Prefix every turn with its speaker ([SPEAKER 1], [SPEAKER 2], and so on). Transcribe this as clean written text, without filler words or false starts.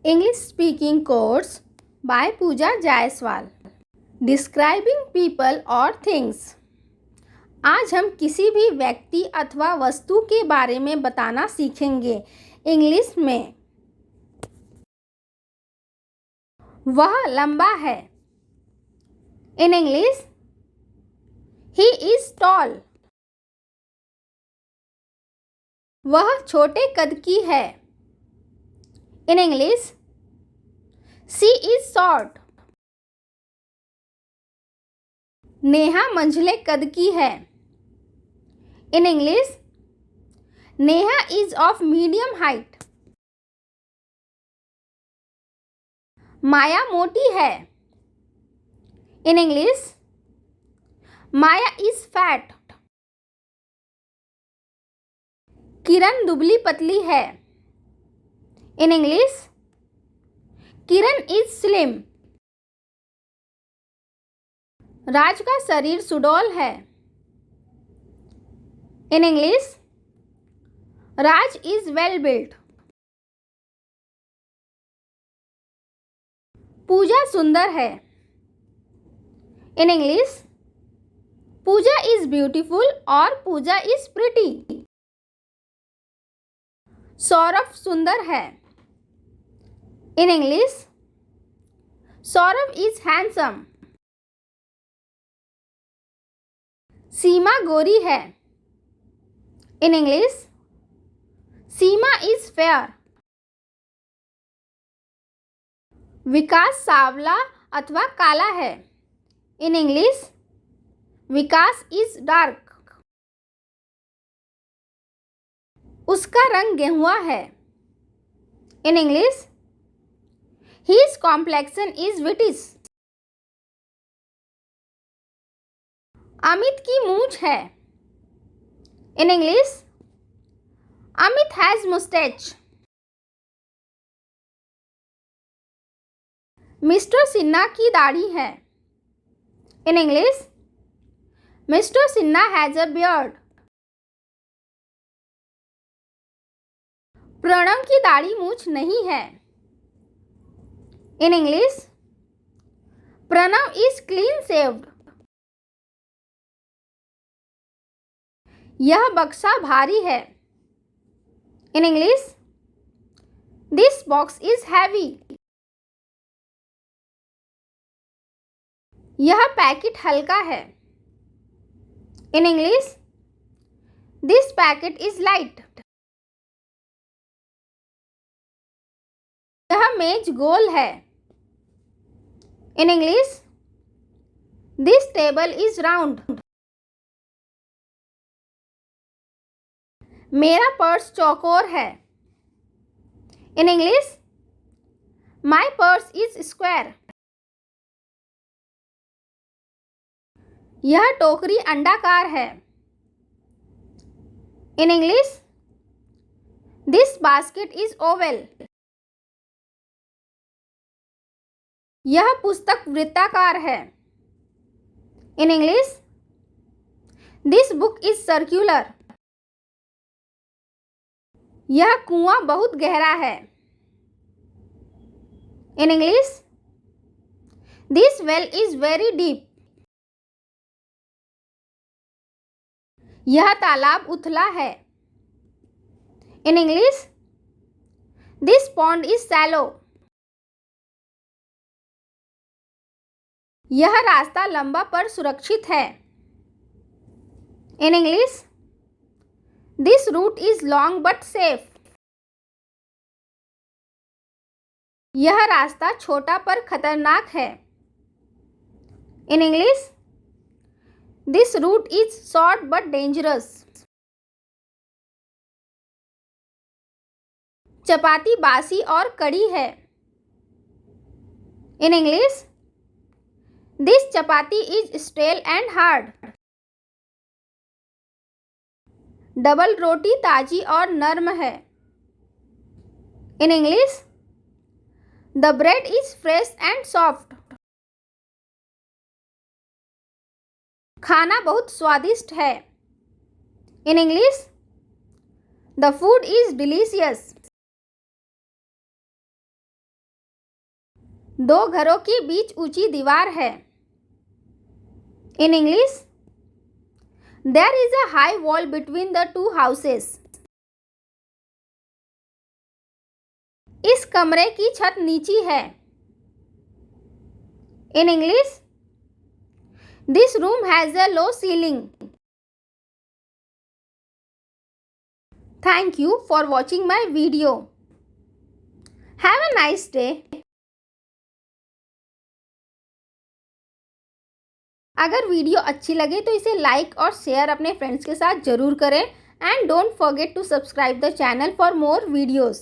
[SPEAKER 1] English speaking course by Pooja Jaiswal. Describing people or things. आज हम किसी भी व्यक्ति अथवा वस्तु के बारे में बताना सीखेंगे इंग्लिश में। वह लंबा है। In English, he is tall. वह छोटे कद की है। In English, she is short. Neha मंझले कद की है। In English, Neha is of medium height. माया मोटी है। In English, Maya is fat. किरण दुबली पतली है। In English, Kiran is slim. राज का शरीर सुडौल है। In English, Raj is well built. पूजा सुंदर है। In English, Puja is beautiful और पूजा is pretty. सौरभ सुंदर है। In English, Saurabh is handsome. सीमा गोरी है। In English, Seema is fair. विकास सावला अथवा काला है। In English, Vikas is dark. उसका रंग गेहुआ है। In English, his complexion is whitish. Amit की मूंछ है। In English, Amit has mustache. Mister Sinha की दाढ़ी है। In English, mister Sinha has a beard. Pranav की दाढ़ी मूंछ नहीं है। In English, Pranav is clean shaved. यह बक्सा भारी है। In English, this box is heavy. यह पैकेट हल्का है। In English, this packet is light. यह मेज गोल है। In English, this table is round. मेरा पर्स चौकोर है। In English, my purse is square. यह टोकरी अंडाकार है। In English, this basket is oval. यह पुस्तक वृत्ताकार है। In English, this book is circular. यह कुआं बहुत गहरा है। In English, this well is very deep. यह तालाब उथला है। In English, this pond is shallow. यह रास्ता लंबा पर सुरक्षित है। In English, this route is long but safe. यह रास्ता छोटा पर खतरनाक है। In English, this route is short but dangerous. चपाती बासी और कड़ी है। In English, this chapati is stale and hard. Double रोटी ताजी और नर्म है। In English, the bread is fresh and soft. खाना बहुत स्वादिष्ट है। In English, the food is delicious. दो घरों के बीच ऊंची दीवार है। In English, there is a high wall between the two houses. इस कमरे की छत नीची है। In English, this room has a low ceiling. Thank you for watching my video. Have a nice day. अगर वीडियो अच्छी लगे तो इसे लाइक और शेयर अपने फ्रेंड्स के साथ ज़रूर करें and don't forget to subscribe the channel for more videos.